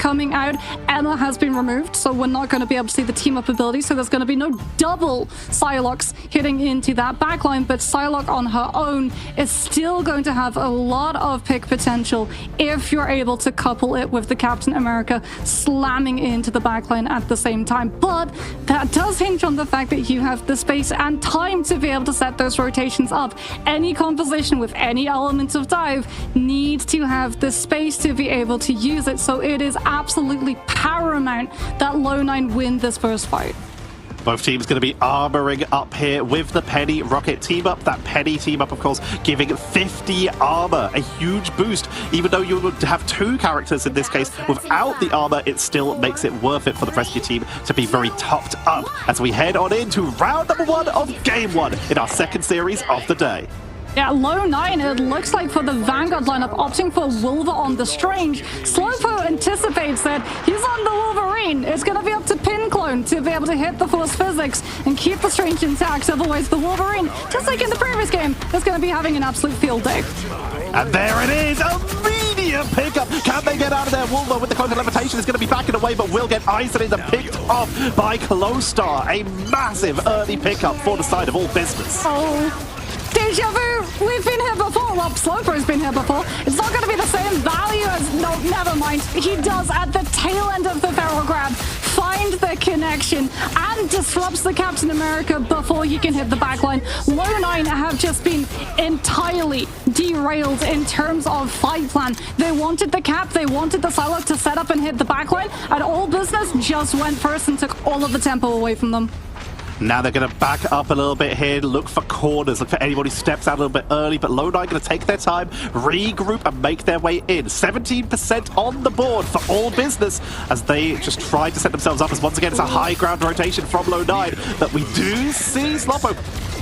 coming out. EMEA has been removed, so we're not going to be able to see the team-up ability, so there's going to be no double Psylocks hitting into that backline, but Psylocke on her own is still going to have a lot of pick potential if you're able to couple it with the Captain America slamming into the backline at the same time. But that does hinge on the fact that you have the space and time to be able to set those rotations up. Any composition with any elements of dive needs to have the space to be able to use it, so it is absolutely paramount that Low9 win this first fight. Both teams going to be armoring up here with the Penny Rocket team up. That Penny team up, of course, giving 50 armor, a huge boost. Even though you would have two characters in this case, without the armor, it still makes it worth it for the rescue team to be very topped up as we head on into round number 1 of Game 1 in our second series of the day. Yeah, Low9, it looks like for the Vanguard lineup, opting for Wolver on the Strange. Slowpo anticipates that he's on the Wolverine. It's going to be up to Pinclone to be able to hit the Force Physics and keep the Strange intact. Otherwise, the Wolverine, just like in the previous game, is going to be having an absolute field day. And there it is, immediate pickup. Can they get out of there? Wolver with the cloak of levitation is going to be backing away, but will get isolated and picked off by Clostar. A massive early pickup for the side of All Business. Oh. Deja vu! We've been here before. Well, Sloper has been here before. It's not going to be the same value as... No, never mind. He does, at the tail end of the Feral Grab, find the connection and disrupts the Captain America before he can hit the backline. Low9 have just been entirely derailed in terms of fight plan. They wanted the Cap, they wanted the Psylocke to set up and hit the backline, and All Business just went first and took all of the tempo away from them. Now they're going to back up a little bit here, look for corners, look for anybody who steps out a little bit early, but Low9 going to take their time, regroup and make their way in. 17% on the board for All Business as they just try to set themselves up, as once again it's a high ground rotation from Low9 that we do see. Sloppo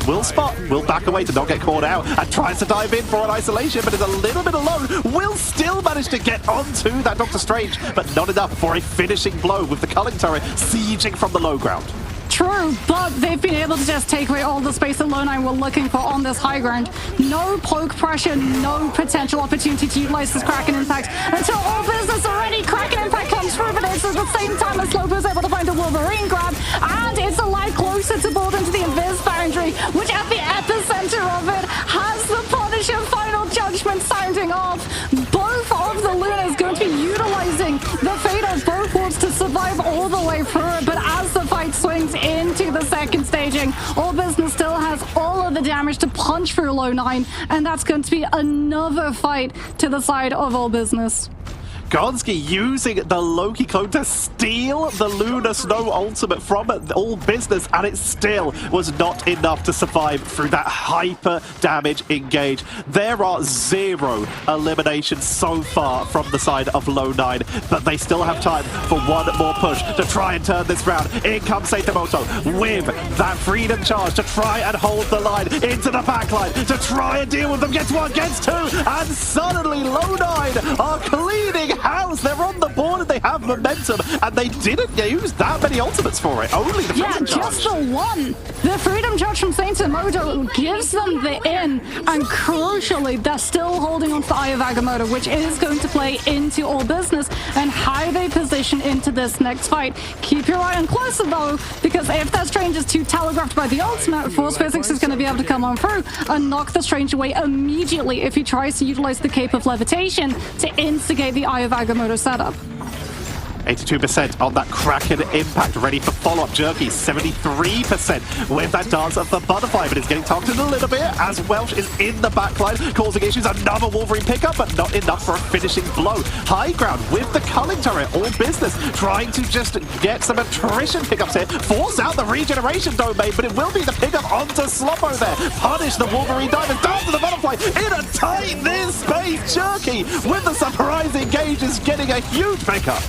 will spot, will back away to not get caught out and tries to dive in for an isolation, but is a little bit alone. Will still manage to get onto that Doctor Strange, but not enough for a finishing blow with the culling turret sieging from the low ground. True, but they've been able to just take away all the space that Low9 were looking for on this high ground. No poke pressure, no potential opportunity to utilize this Kraken Impact until All Business already. Kraken Impact comes through, but it's at the same time as Sloper is able to find a Wolverine grab, and it's a lot closer to board into the Invis Boundary, which at the epicenter of it has the Punisher Final Judgment sounding off. Both of the Lunas going to be utilizing the fate of both wards to survive all the way through it, but as the fight swings into the second staging, All Business still has all of the damage to punch through Low9, and that's going to be another fight to the side of All Business. Gonski using the Loki clone to steal the Lunar Snow ultimate from All Business, and it still was not enough to survive through that hyper damage engage. There are 0 eliminations so far from the side of Low9, but they still have time for one more push to try and turn this round. In comes Seitamoto with that freedom charge to try and hold the line into the backline, to try and deal with them. Gets 1, gets 2, and suddenly Low9 are cleaning house. They're on the board and they have momentum, and they didn't use that many ultimates for it. Only the freedom charge. Just the one. The freedom charge from Seitamoto gives them the in, and crucially, they're still holding on to the Eye of Agamotto, which is going to play into All Business and how they position into this next fight. Keep your eye on closer though, because if that Strange is too telegraphed by the ultimate, Force Physics is going to be able to come on through and knock the Strange away immediately if he tries to utilize the Cape of Levitation to instigate the Eye of Agamotto setup. 82% on that Kraken Impact, ready for follow-up. Jerky, 73% with that Dance of the Butterfly, but it's getting targeted a little bit as Welsh is in the backline, causing issues. Another Wolverine pickup, but not enough for a finishing blow. High ground with the culling turret. All Business trying to just get some attrition pickups here. Force out the regeneration domain, but it will be the pickup onto Sloppo there. Punish the Wolverine divers. Dance of the Butterfly in a tight this space. Jerky with the surprise engage is getting a huge pickup.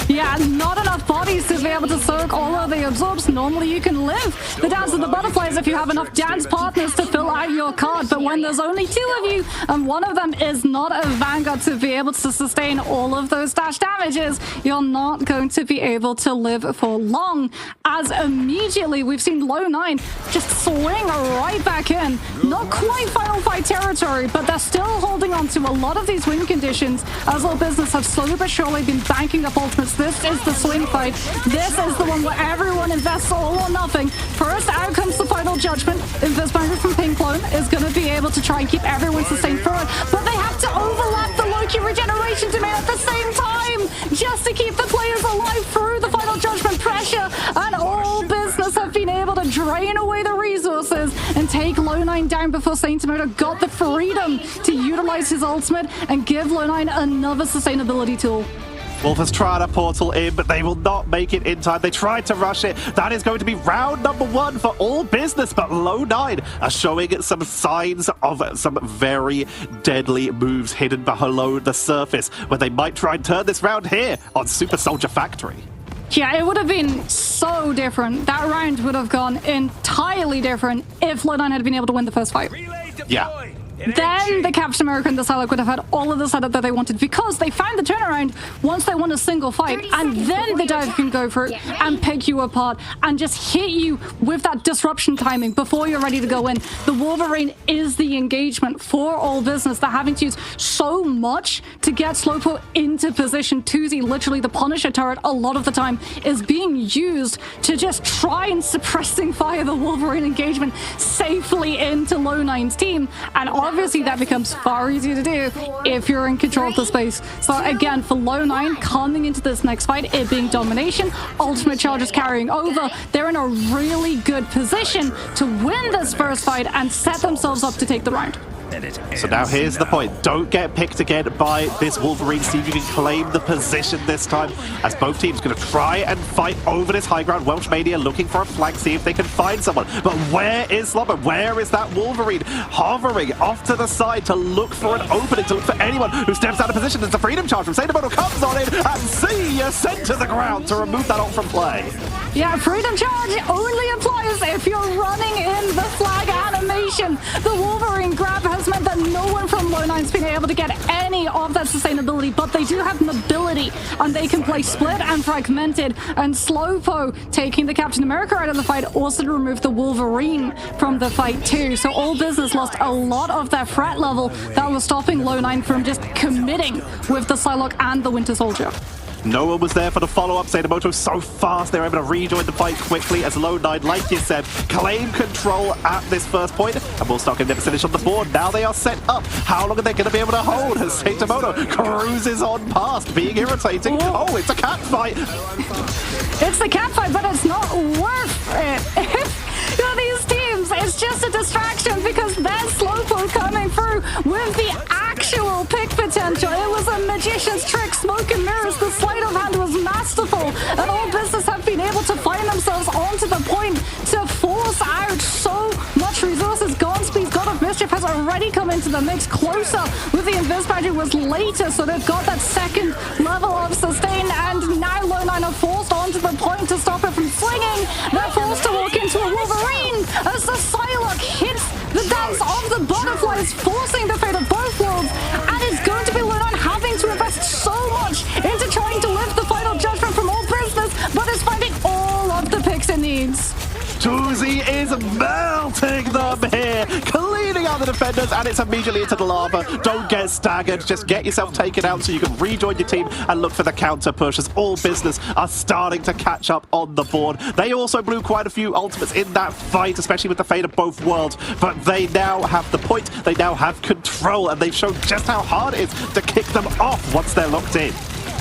Yeah, not enough bodies to be able to soak all of the absorbs. Normally you can live the Dance of the Butterflies if you have enough dance partners to fill out your card, but when there's only 2 of you and one of them is not a Vanguard to be able to sustain all of those dash damages, you're not going to be able to live for long, as immediately we've seen Low 9 just swing right back in. Not quite final fight territory, but they're still holding on to a lot of these win conditions, as All Business have slowly but surely been banking up ultimates. This is the swing fight. This is the one where everyone invests all or nothing. First out comes the final judgment. Invisbinder from Pink Clone is going to be able to try and keep everyone sustained through it, but they have to overlap the Loki regeneration domain at the same time just to keep the players alive through the final judgment pressure, and All Business have been able to drain away the resources and take Low 9 down before Saintomoto got the freedom to utilize his ultimate and give Low 9 another sustainability tool. Wolf has tried a portal in, but they will not make it in time. They tried to rush it. That is going to be round number 1 for All Business, but Low 9 are showing some signs of some very deadly moves hidden below the surface, where they might try and turn this round here on Super Soldier Factory. Yeah, it would have been so different. That round would have gone entirely different if Low 9 had been able to win the first fight. Yeah. Then the Captain America and the Psylocke would have had all of the setup that they wanted, because they found the turnaround once they won a single fight, and then the dive can go for it and pick you apart and just hit you with that disruption timing before you're ready to go in. The Wolverine is the engagement for All Business. They're having to use so much to get Slowpoke into position. 2Z, literally the Punisher turret, a lot of the time is being used to just try and suppressing fire the Wolverine engagement safely into Low 9's team, and obviously that becomes far easier to do if you're in control of the space. So again, for Low 9 coming into this next fight, it being domination, ultimate charges carrying over, they're in a really good position to win this first fight and set themselves up to take the round. So now here's the point. Don't get picked again by this Wolverine. See if you can claim the position this time, as both teams going to try and fight over this high ground. Welsh Mania looking for a flank, see if they can find someone. But where is Slobber? Where is that Wolverine? Hovering off to the side to look for an opening, to look for anyone who steps out of position as the Freedom Charge from Saintomoto comes on in, and see you sent to the ground to remove that ult from play. Yeah, Freedom Charge only applies if you're running in the flag animation. The Wolverine grab has meant that no one from Low 9's been able to get any of that sustainability, but they do have mobility, and they can play split and fragmented, and Slowpoke taking the Captain America out of the fight also to remove the Wolverine from the fight too. So All Business lost a lot of their threat level that was stopping Low 9 from just committing with the Psylocke and the Winter Soldier. No one was there for the follow-up. Saintomoto so fast, they were able to rejoin the fight quickly as Low 9, like you said, claim control at this first point, and Woolstock can never finish on the board. Now they are set up. How long are they going to be able to hold as Saintomoto cruises on past, being irritating? Oh, it's a cat fight. It's the cat fight, but it's not worth it. You know, these teams, it's just a distraction because there's Slowpoke coming through with the actual pick potential. It was a magician's trick, smoke and mirrors. The sleight of hand was masterful, and All Business have been able to find themselves onto the point to force out so much resources. Godspeed's God of Mischief has already come into the mix, closer with the Invis Badger was later, so they've got that second level of sustain, and now Low 9 are forced onto the point to stop it from swinging. They're forced to walk into a Wolverine as the Psylocke hits the Dance of the Butterflies, forcing the fate of both worlds, and it's going to be Low 9 having to invest so much into trying to lift the final judgment from All Business, but is finding all of the picks it needs. 2Z is melting them here, cleaning out the defenders, and it's immediately into the lava. Don't get staggered, just get yourself taken out so you can rejoin your team and look for the counter push, as All Business are starting to catch up on the board. They also blew quite a few ultimates in that fight, especially with the fate of both worlds, but they now have the point, they now have control, and they've shown just how hard it is to kick them off once they're locked in.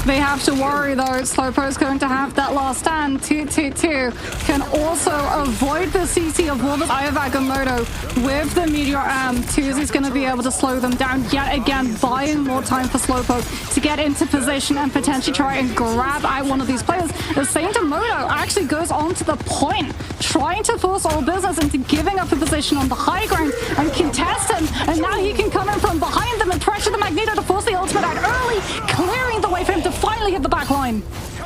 They have to worry though. Slowpoke's going to have that last stand. 2-2-2 can also avoid the CC of Wolver's Ayavagomoto with the Meteor Arm. 2Z's going to be able to slow them down yet again, buying more time for Slowpoke to get into position and potentially try and grab out one of these players. As Saintomoto actually goes on to the point, trying to force All Business into giving up a position on the high ground and contest him, and now he can come in from behind them and pressure the Magneto to force the ultimate out early, clearing the way for him to finally hit the back line.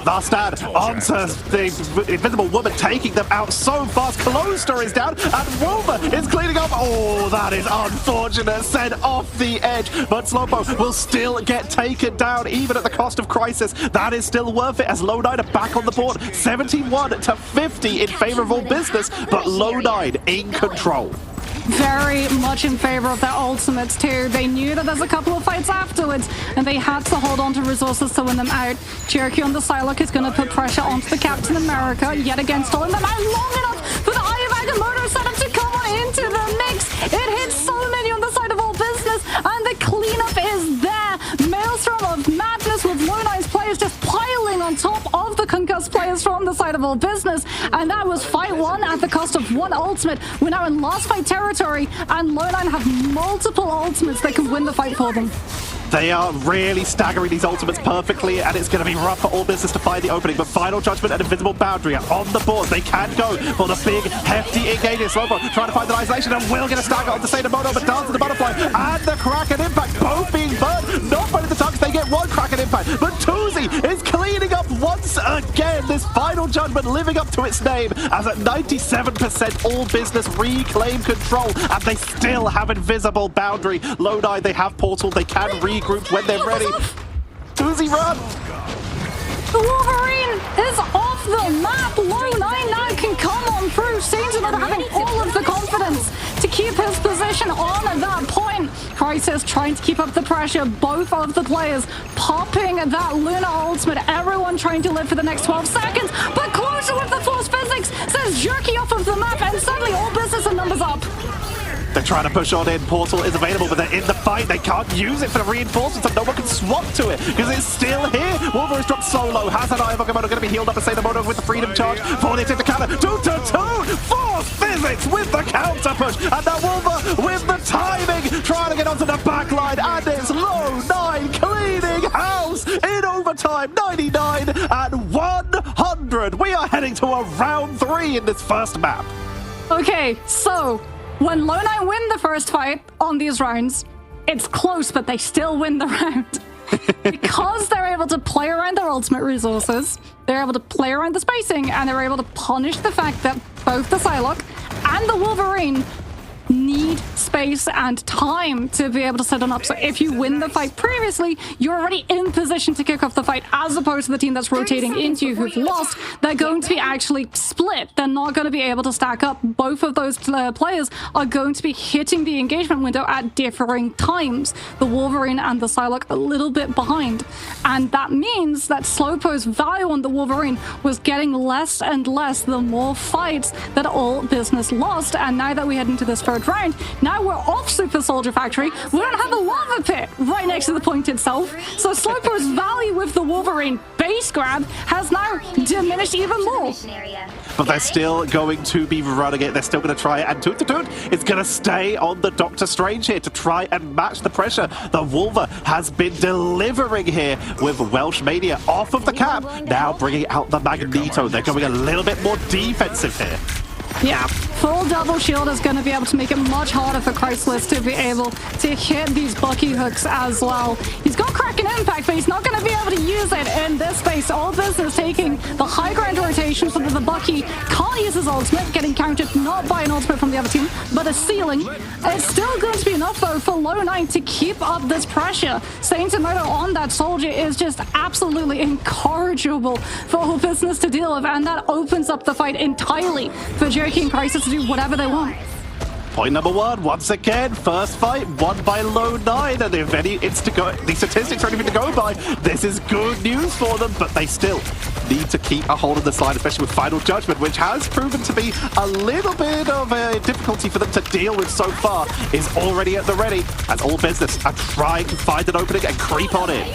The stand onto the Invisible Woman, taking them out so fast. Closter is down, and Wolver is cleaning up. Oh, that is unfortunate. Sent off the edge, but Slowpoke will still get taken down, even at the cost of Crisis. That is still worth it, as Low9 are back on the board. 71 to 50 in favor of All Business, but Low9 in control. Very much in favor of their ultimates too. They knew that there's a couple of fights afterwards, and they had to hold on to resources to win them out. Cherokee on the Psylocke is going to put pressure onto the Captain America, yet again stalling them out long enough for the Eye of Agamotto setup to come on into the mix. It hits so many on the side of All Business, and the cleanup is there. Maelstrom of madness with Low9's players just piling on top of the concussed players from the side of All Business, and that was fight one at the cost of one ultimate. We're now in last fight territory, and Low9 have multiple ultimates that can win the fight for them. They are really staggering these ultimates perfectly, and it's going to be rough for All Business to find the opening, but Final Judgment and Invisible Boundary are on the board. They can go for the big, hefty engagement. Slowpoke trying to find the isolation, and will get a stagger on the Sadomono, but down to the Butterfly, and the Kraken Impact, both being burned. Not by the Tucks, they get one Kraken Impact, but Tuzi is cleaning up once again. This Final Judgment living up to its name, as at 97% All Business reclaim control, and they still have Invisible Boundary. Low9, they have Portal, they can regroup when they're ready. Tuzi, run! The Wolverine is off the map. Low9 now can come on through. Seems to not having all of the confidence to keep his position on at that point. Crisis trying to keep up the pressure. Both of the players popping that Luna ultimate. Everyone trying to live for the next 12 seconds. But Closer with the force physics says jerky off of the map, and suddenly All Business and numbers up. They're trying to push on in. Portal is available, but they're in the fight. They can't use it for the reinforcements, and no one can swap to it because it's still here. Wolver is dropped solo. Has an Eye of Agamotto going to be healed up and Sadomono with the freedom charge. For they take the counter. 2-2. Force physics with the counter push. And now Wolver with the timing. Trying to get onto the back line. And it's Low9 cleaning house in overtime. 99 and 100. We are heading to a round 3 in this first map. Okay, so when Low9 win the first fight on these rounds, it's close, but they still win the round. Because they're able to play around their ultimate resources, they're able to play around the spacing, and they're able to punish the fact that both the Psylocke and the Wolverine need space and time to be able to set them up. So if you win the fight previously, you're already in position to kick off the fight, as opposed to the team that's rotating into you who've lost. They're going to be actually split. They're not going to be able to stack up. Both of those players are going to be hitting the engagement window at differing times. The Wolverine and the Psylocke a little bit behind. And that means that Slowpoke's value on the Wolverine was getting less and less the more fights that All Business lost. And now that we head into this first round, now we're off Super Soldier Factory. We don't have a lava pit right next to the point itself. So Slowpoke's value with the Wolverine base grab has now diminished even more. But they're still going to be running it. They're still going to try it. And Toot is going to stay on the Doctor Strange here to try and match the pressure. The Wolver has been delivering here with Welsh Mania off of the cap. Now bringing out the Magneto. They're going a little bit more defensive here. Yeah, full double shield is going to be able to make it much harder for Chrysalis to be able to hit these Bucky hooks as well. He's got Kraken Impact, but he's not going to be able to use it in this space. All Business taking the high ground rotation so that the Bucky can't use his ultimate, getting countered not by an ultimate from the other team, but a ceiling. It's still going to be enough, though, for Low9 to keep up this pressure. Saint Tomato on that soldier is just absolutely incorrigible for All Business to deal with, and that opens up the fight entirely for Jerky and Crisis to do whatever they want. Point number 1, once again, first fight won by Low9, and if any, it's to go. The statistics are anything to go by. This is good news for them, but they still need to keep a hold of this line, especially with Final Judgment, which has proven to be a little bit of a difficulty for them to deal with so far, is already at the ready, as All Business are trying to find an opening and creep on in.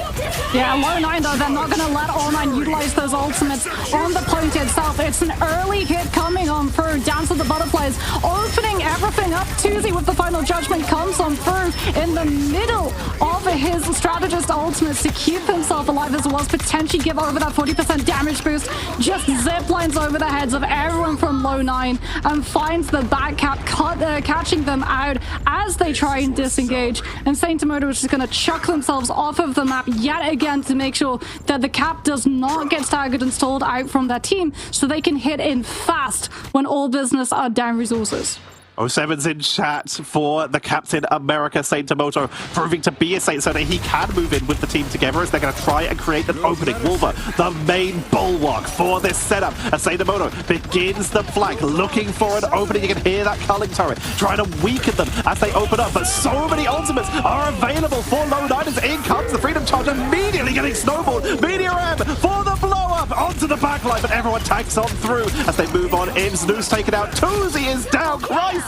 Yeah, Low9, though, they're not going to let All9 utilize those ultimates on the point itself. It's an early hit coming on through, down to the Butterflies, opening everything coming up. Tuesday with the final judgment comes on through in the middle of his strategist ultimates to keep himself alive as well as potentially give over that 40% damage boost. Just zip lines over the heads of everyone from low 9 and finds the back cap catching them out as they try and disengage. And Saint Moto is just going to chuck themselves off of the map yet again to make sure that the cap does not get staggered and stalled out from their team so they can hit in fast when all business are down resources. 07's in chat for the Captain America Saint Moto, proving to be a Saint so that he can move in with the team together as they're going to try and create an opening. Wolver, the main bulwark for this setup, as Saint Moto begins the flank, looking for an opening. You can hear that culling turret trying to weaken them as they open up, but so many ultimates are available for low 9 as in comes the Freedom Charge, immediately getting snowballed. Meteor M for the blow up onto the backline, but everyone tanks on through as they move on. Im's News taken out, Tuzi is down, Crisis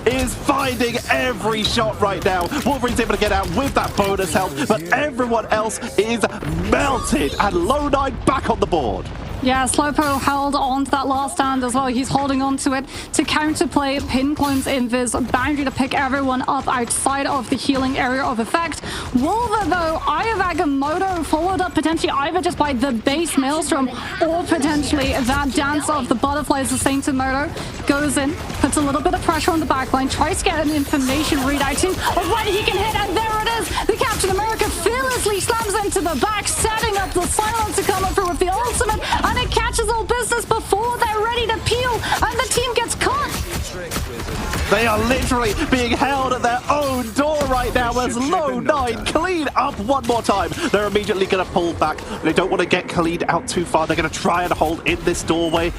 is finding every shot right now. Wolverine's able to get out with that bonus health, but everyone else is melted, and low 9 back on the board. Yeah, Slowpo held on to that last stand as well. He's holding on to it to counterplay Pinclone's invis boundary to pick everyone up outside of the healing area of effect. Wolver, though, Ayavagamoto followed up potentially either just by the base Maelstrom or potentially that dance of the butterflies. As Saint Moto goes in, puts a little bit of pressure on the backline, tries to get an information readout to when he can hit, and there it is. The Captain America fearlessly slams into the back, setting up the silence to come up through with the ultimate. And it catches all business before they're ready to peel, and the team gets caught. They are literally being held at their own door right now as low 9 clean up one more time. They're immediately going to pull back. They don't want to get Khalid out too far. They're going to try and hold in this doorway.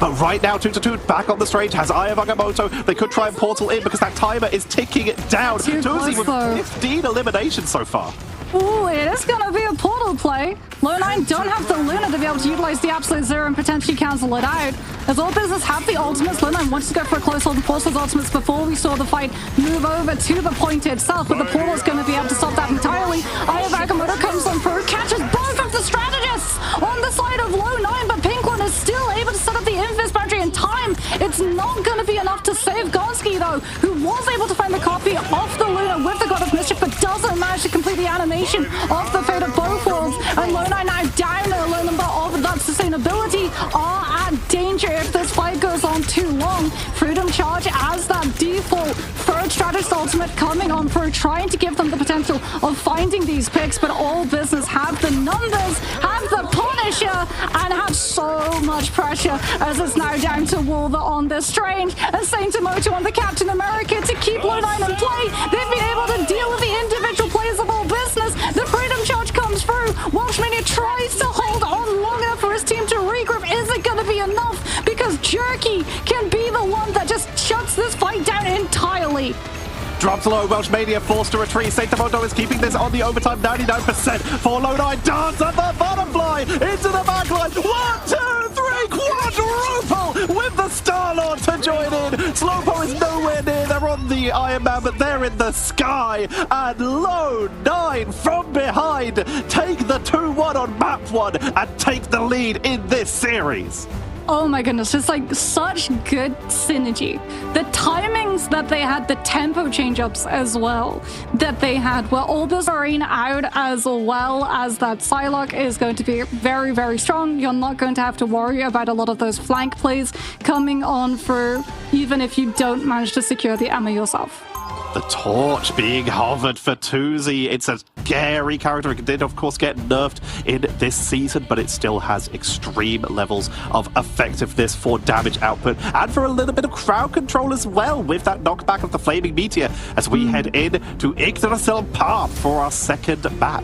But right now, 2-2 back on the stage has Ayavagamoto. They could try and portal in because that timer is ticking it down. Tuzi with 15 eliminations so far. Ooh, it is going to be a portal play. Low 9 don't have the Luna to be able to utilize the Absolute Zero and potentially cancel it out. As all business have the ultimates, Low 9 wants to go for a close hold and force those ultimates before we saw the fight move over to the point itself, but the portal is going to be able to stop that entirely. Ayavagamoto comes on through, catches both of the strategists on the side of Low 9, but Pinclone is still able to set up the invis boundary in time. It's not going to be enough to save Gonski, though, who was able to find the copy of the Luna with the God of Mischief, but doesn't manage to complete the animation of the Fate of both worlds. And Low 9 now down a low number of that sustainability are at danger if this fight goes on too long. Freedom Charge as that default third strategist ultimate coming on through, trying to give them the potential of finding these picks, but all business have the numbers, have the Punisher, and have so much pressure as it's now down to Wolver on this Strange and Saint Moto on the Captain America to keep Low 9 in play. They've been able to deal with the individual players of all business. The Freedom Charge comes through. Welshmania tries to hold on long enough for his team to regroup. Is it going to be enough? Because Jerky can be the one that just shuts this fight down entirely. Drops low, Welshmania forced to retreat. Saint Moto is keeping this on the overtime, 99% for low 9. Dance at the butterfly into the backline. 1, 2, 3, quadruple with the Star-Lord to join in. Slowpo is nowhere near. They're on the Iron Man, but they're in the sky. And low 9 from behind take the 2-1 on map 1 and take the lead in this series. Oh my goodness, just like such good synergy. The timings that they had, the tempo change-ups as well that they had, were all buzzing out, as well as that Psylocke is going to be very, very strong. You're not going to have to worry about a lot of those flank plays coming on through, even if you don't manage to secure the ammo yourself. The torch being hovered for Tuzi. It's a scary character. It did, of course, get nerfed in this season, but it still has extreme levels of effectiveness for damage output and for a little bit of crowd control as well with that knockback of the Flaming Meteor as we head in to Yggdrasil Path for our second map.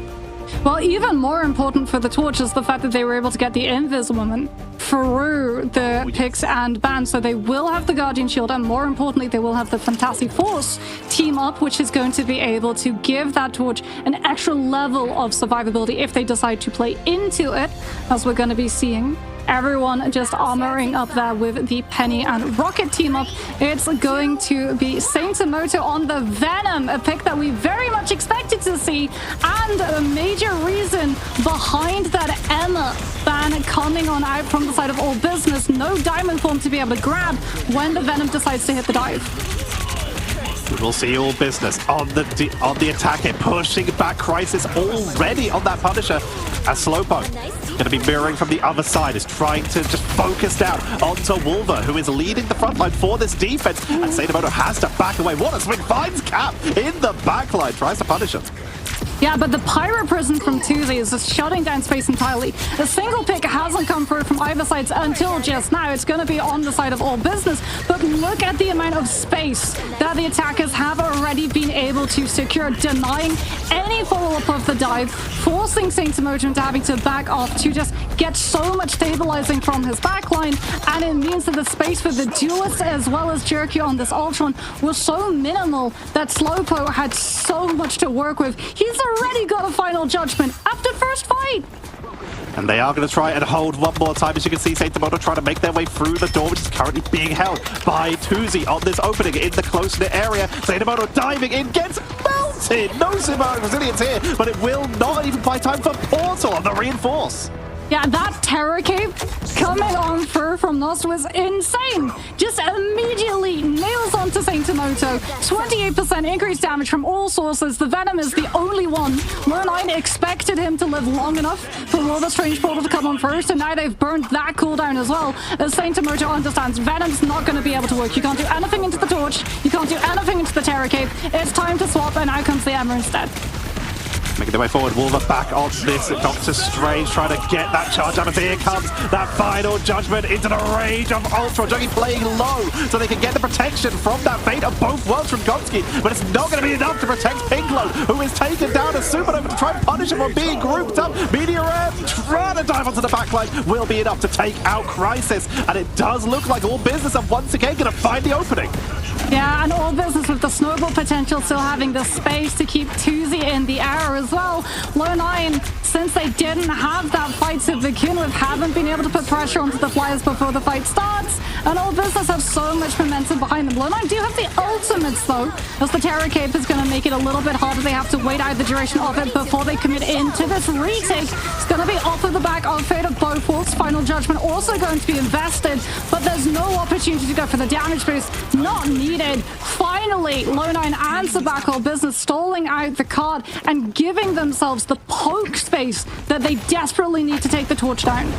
Well, even more important for the Torch is the fact that they were able to get the Invis Woman through the picks and bans. So they will have the Guardian Shield, and more importantly, they will have the Fantastic Force team up, which is going to be able to give that Torch an extra level of survivability if they decide to play into it, as we're going to be seeing. Everyone just armoring up there with the Penny and Rocket team up. It's going to be Saint Moto on the Venom, a pick that we very much expected to see, and a major reason behind that Emma ban coming on out from the side of all business. No diamond form to be able to grab when the Venom decides to hit the dive. We'll see all business on the attack here, pushing back Crisis already on that Punisher. As Slowpoke going to be mirroring from the other side, is trying to just focus down onto Wolver, who is leading the front line for this defense. And Saitomoto has to back away. What a swing! Finds Cap in the back line, tries to punish him. Yeah, but the Pyro Prison from Tuesday is just shutting down space entirely. A single pick hasn't come through from either side until just now. It's going to be on the side of all business. But look at the amount of space that the attackers have already been able to secure, denying any follow-up of the dive, forcing Saitomoto into having to back off to just get so much stabilizing from his backline. And it means that the space for the duelist as well as Jerky on this Ultron was so minimal that Slowpoke had so much to work with. He's already got a final judgment after first fight. And they are going to try and hold one more time. As you can see, Saitomoto trying to make their way through the door, which is currently being held by Tuzi on this opening in the close-knit area. Saitomoto diving in, gets melted! No super resilience here, but it will not even buy time for Portal on the reinforce. Yeah, that Terror Cape coming on through from Nost was insane. Just immediately nails onto Saitomoto. 28% increased damage from all sources. The Venom is the only one. Lone9 expected him to live long enough for War of the Strange Portal to come on first, and now they've burned that cooldown as well. As Saitomoto understands, Venom's not going to be able to work. You can't do anything into the Torch. You can't do anything into the Terror Cape. It's time to swap, and out comes the Emma instead. Making their way forward, Wolver back on this. Doctor Strange trying to get that charge up, and here comes that final judgment into the rage of Ultra. Juggy playing low so they can get the protection from that fate of both worlds from Gonski, but it's not going to be enough to protect Pinklow, who is taken down as Supernova to try and punish him for being grouped up. Meteor M trying to dive onto the backline will be enough to take out Crisis, and it does look like all business are once again going to find the opening. Yeah, and all business with the snowball potential, still having the space to keep Tuzi in the air as well. Lone9, since they didn't have that fight to begin with, haven't been able to put pressure onto the Flyers before the fight starts. And all business have so much momentum behind them. Lone9 do have the ultimates though, as the Terror Cape is going to make it a little bit harder. They have to wait out the duration of it before they commit into this retake. It's going to be off of the back of Fate of both worlds. Final judgment also going to be invested, but there's no opportunity to go for the damage boost. Not needed. Finally, Lone9 and Sabako business stalling out the card and giving themselves the poke space that they desperately need to take the torch down.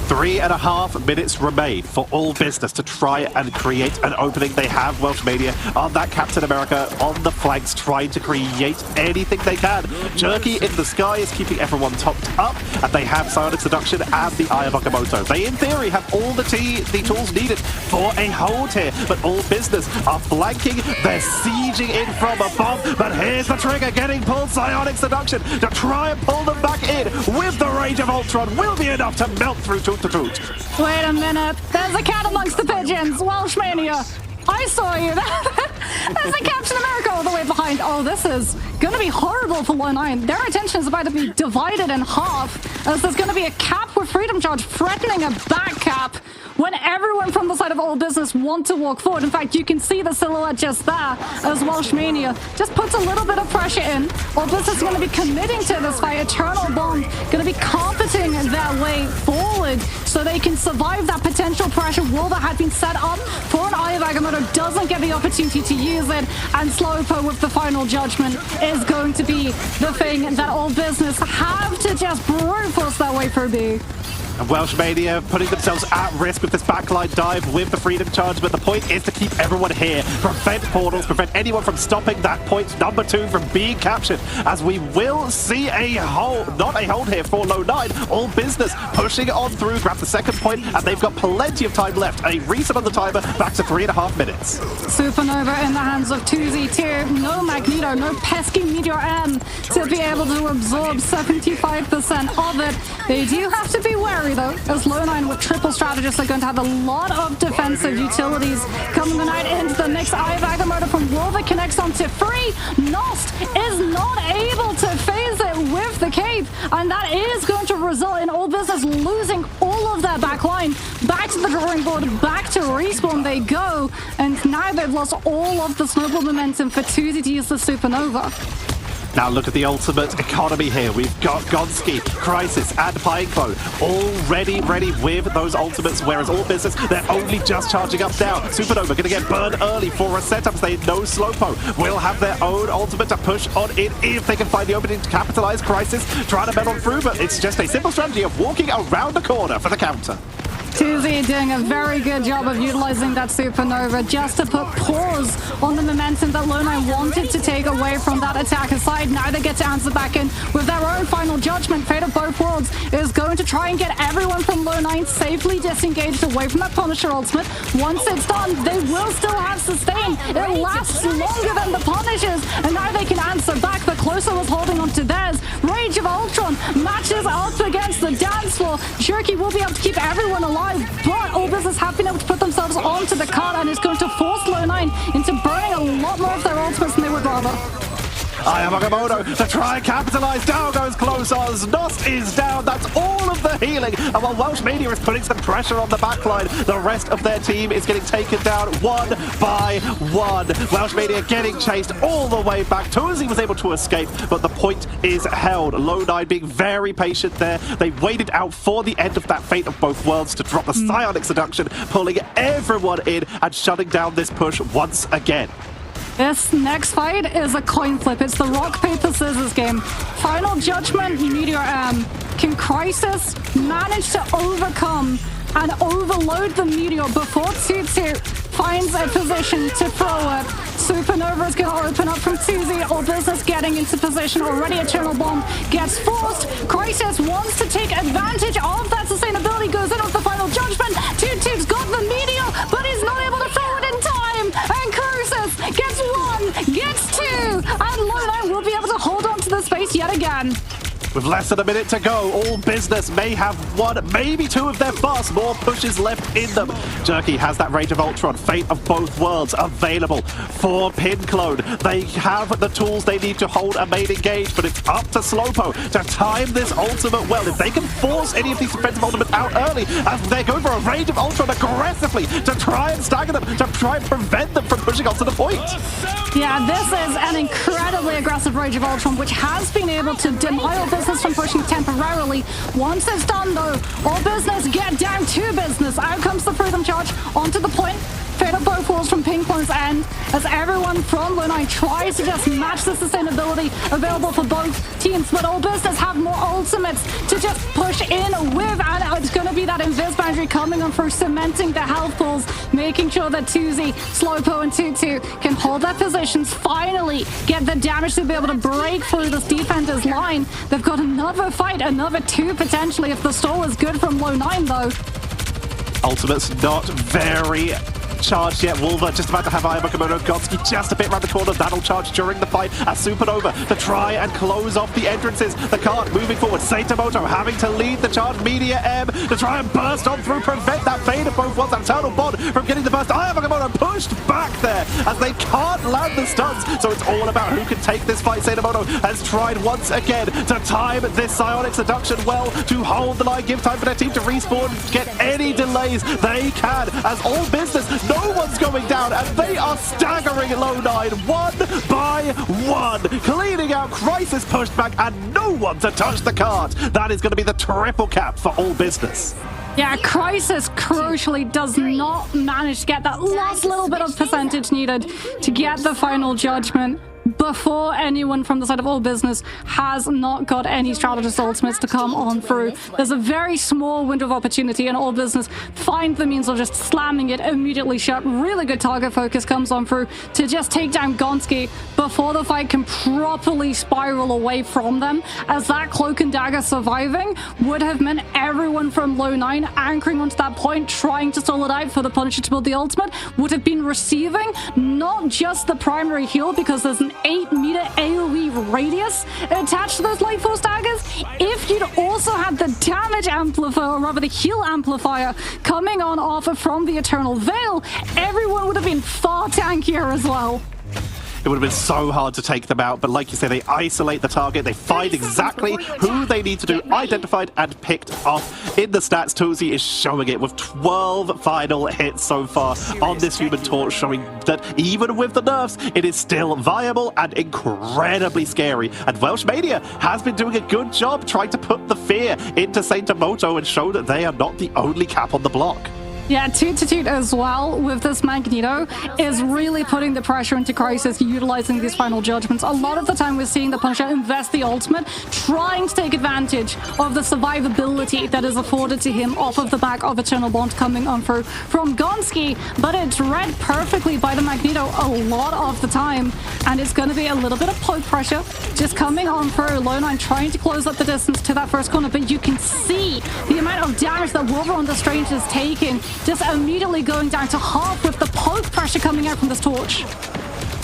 3.5 minutes remain for all business to try and create an opening. They have Welsh Mania on that Captain America on the flanks, trying to create anything they can. Jerky in the sky is keeping everyone topped up, and they have Psionic Seduction and the Eye of Okamoto. They, in theory, have all the tools needed for a hold here, but all business are flanking. They're sieging in from above, but here's the trigger getting pulled. Psionic Seduction to try and pull them back in with the Rage of Ultron will be enough to melt through to Wait a minute. There's a cat amongst the pigeons. Welsh Mania. I saw you. There's a Captain America all the way behind. Oh, this is going to be horrible for Lone9. Their attention is about to be divided in half, as there's going to be a cap with Freedom Charge threatening a back cap when everyone from the side of all business want to walk forward. In fact, you can see the silhouette just there as Welsh Mania just puts a little bit of pressure in. All business is going to be committing to this fight. Eternal Bond going to be carpeting their way forward so they can survive that potential pressure wall that had been set up for an Eye of Agamotto. Doesn't get the opportunity to use it, and Slowpoke with the final judgment is going to be the thing that all business have to just brute force their way through B. And Welsh Mania putting themselves at risk with this backline dive with the Freedom Charge, but the point is to keep everyone here, prevent portals, prevent anyone from stopping that point number 2 from being captured, as we will see a hold, not a hold here for Lone9. All business pushing on through, grab the second point, and they've got plenty of time left. A reset on the timer, back to 3.5 minutes. Supernova in the hands of 2Z2. No Magneto, no pesky Meteor M to be able to absorb 75% of it. They do have to be wary though, as Lone9 with triple strategists are going to have a lot of defensive utilities coming out into the mix. Eye of Agamotto from Wolver connects onto 3. Nost is not able to phase it with the cape, and that is going to result in all business losing all of their back line. Back to the drawing board, back to respawn they go, and now they've lost all of the snowball momentum for 2Z to use the Supernova. Now look at the ultimate economy here. We've got Gonski, Crisis, and Pineclone already ready with those ultimates, whereas All Business, they're only just charging up now. Supernova going to get burned early for a setup. They know Slowpo will have their own ultimate to push on in if they can find the opening to capitalize. Crisis trying to meddle through, but it's just a simple strategy of walking around the corner for the counter. POVS doing a very good job of utilizing that Supernova just to put pause on the momentum that Lone9 wanted to take away from that attacker side. Now they get to answer back in with their own final judgment. Fate of both worlds is going to try and get everyone from Lone9 safely disengaged away from that Punisher ultimate. Once it's done, they will still have sustain. It lasts longer than the Punishers, and now they can answer back. The Closer was holding on to theirs. Rage of Ultron matches up against the dance floor. Jerky will be able to keep everyone alive, but All Business have been able to put themselves onto the card, and it's going to force Lone9 into burning a lot more of their ultimates than they would rather. Ayamoto to try and capitalize. Down goes Closers. Nost is down. That's all of the healing. And while Welsh Media is putting some pressure on the backline, the rest of their team is getting taken down one by one. Welsh Media getting chased all the way back. Tozy was able to escape, but the point is held. Lone9 being very patient there. They waited out for the end of that Fate of Both Worlds to drop the Psionic Seduction, pulling everyone in and shutting down this push once again. This next fight is a coin flip. It's the rock, paper, scissors game. Final judgment, Meteor M. Can Crisis manage to overcome and overload the Meteor before Tutu finds a position to throw it? Supernova is going to open up from Tuzi. All Business getting into position already. Eternal Bomb gets forced. Crisis wants to take advantage of that sustainability. Goes in with the final judgment. Tutu's got the Meteor, but he's not able to throw it in time. And Crisis gets one, gets two, and Lone9 will be able to hold on to the space yet again. With less than a minute to go, All Business may have one, maybe two of their fast more pushes left in them. Jerky has that Rage of Ultron, Fate of Both Worlds available for Pinclone. They have the tools they need to hold a main engage, but it's up to Slowpo to time this ultimate well. If they can force any of these defensive ultimates out early, as they go for a Rage of Ultron aggressively to try and stagger them, to try and prevent them from pushing on to the point. Yeah, this is an incredibly aggressive Rage of Ultron, which has been able to deny All Business from pushing temporarily. Once it's done, though, All Business get down to business. Out comes the Freedom Charge onto the point. Fate of Both Worlds from Pinclone's end, as everyone from Lone9 tries to just match the sustainability available for both teams, but All Business have more ultimates to just push in with, and it's going to be that Invis boundary coming on for cementing the health pools, making sure that Tuzi, Slowpo, and Tutu can hold their positions, finally get the damage to be able to break through this defender's line. They've got another fight, another two potentially if the stall is good from Lone9 though. Ultimate's not very charged yet. Wolver just about to have Ayamoto Gonski just a bit around the corner. That'll charge during the fight as Supernova to try and close off the entrances. The card moving forward. Saitamoto having to lead the charge. Media M to try and burst on through, prevent that Fate of Both Worlds and Eternal Bond from getting the burst. Ayamoto pushed back there as they can't land the stuns. So it's all about who can take this fight. Saitamoto has tried once again to time this Psionic Seduction well to hold the line, give time for their team to respawn, get any delays they can, as All Business, no one's going down, and they are staggering Lone9 one by one, cleaning out Crisis pushed back, and no one to touch the card. That is going to be the triple cap for All Business. Yeah, Crisis crucially does not manage to get that last little bit of percentage needed to get the final judgment before anyone from the side of All Business has not got any strategist ultimates to come on through. There's a very small window of opportunity, and All Business find the means of just slamming it immediately shut. Really good target focus comes on through to just take down Gonski before the fight can properly spiral away from them, as that Cloak and Dagger surviving would have meant everyone from Lone9 anchoring onto that point, trying to stall it out for the Punisher to build the ultimate, would have been receiving not just the primary heal, because there's an 8-meter AoE radius attached to those Light Force daggers. If you'd also had the damage amplifier, or rather the heal amplifier, coming on off from the Eternal Veil, everyone would have been far tankier as well. It would have been so hard to take them out, but like you say, they isolate the target, they find exactly who they need to do, identified and picked off. In the stats, Tuzi is showing it with 12 final hits so far on this Human Torch, showing that even with the nerfs, it is still viable and incredibly scary. And Welsh Mania has been doing a good job trying to put the fear into Saint Emoto and show that they are not the only cap on the block. Yeah, Toot to Toot as well with this Magneto is really putting the pressure into Crisis, utilizing these final judgments. A lot of the time we're seeing the Punisher invest the ultimate, trying to take advantage of the survivability that is afforded to him off of the back of Eternal Bond coming on through from Gonski, but it's read perfectly by the Magneto a lot of the time, and it's going to be a little bit of poke pressure just coming on through. Lone9 trying to close up the distance to that first corner, but you can see the amount of damage that Wolverine the Strange is taking, just immediately going down to half with the poke pressure coming out from this torch.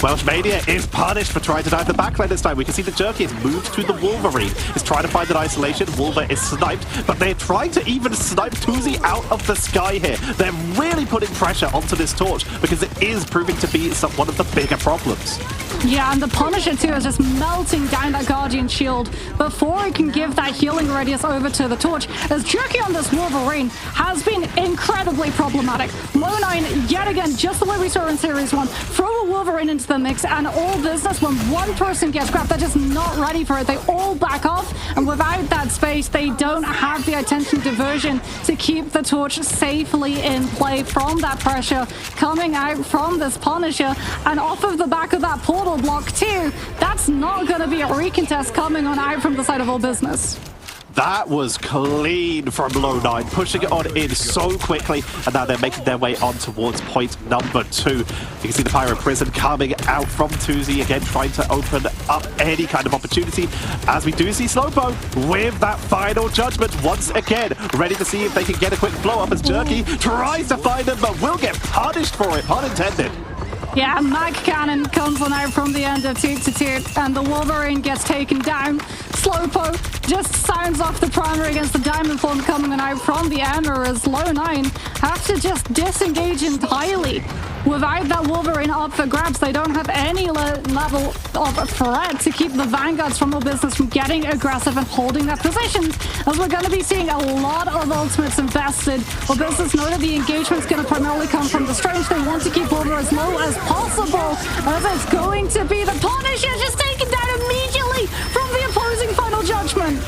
Welsh Mania is punished for trying to dive the backline this time. We can see the Jerky has moved to the Wolverine. He's trying to find an isolation. Wolver is sniped, but they're trying to even snipe Tuzi out of the sky here. They're really putting pressure onto this torch because it is proving to be one of the bigger problems. Yeah, and the Punisher too is just melting down that Guardian shield before he can give that healing radius over to the torch, as Jerky on this Wolverine has been incredibly problematic. Lone9, yet again, just the way we saw in Series 1, throw a Wolverine into the mix and all business. When one person gets grabbed, they're just not ready for it. They all back off, and without that space, they don't have the attention diversion to keep the torch safely in play from that pressure coming out from this Punisher, and off of the back of that portal block too. That's not going to be a recontest coming on out from the side of all business. That was clean from Lone9, pushing it on in so quickly, and now they're making their way on towards point number 2. You can see the Pyro Prison coming out from Tuzi, again trying to open up any kind of opportunity, as we do see Slowpo with that final judgment once again, ready to see if they can get a quick blow up as Jerky tries to find him, but will get punished for it, pun intended. Yeah, Mag Cannon comes on out from the end of Toot to Toot, and the Wolverine gets taken down. Slowpo just sounds off the primary against the Diamond Form coming on out from the Emma, as Lone9 have to just disengage entirely. Without that Wolverine up for grabs, they don't have any level of threat to keep the Vanguards from all business from getting aggressive and holding their positions, as we're going to be seeing a lot of ultimates invested. All business know that the engagement's going to primarily come from the Strange. They want to keep Wolver as low as possible, as it's going to be the Punisher just taken down immediately from the opposing final judgment.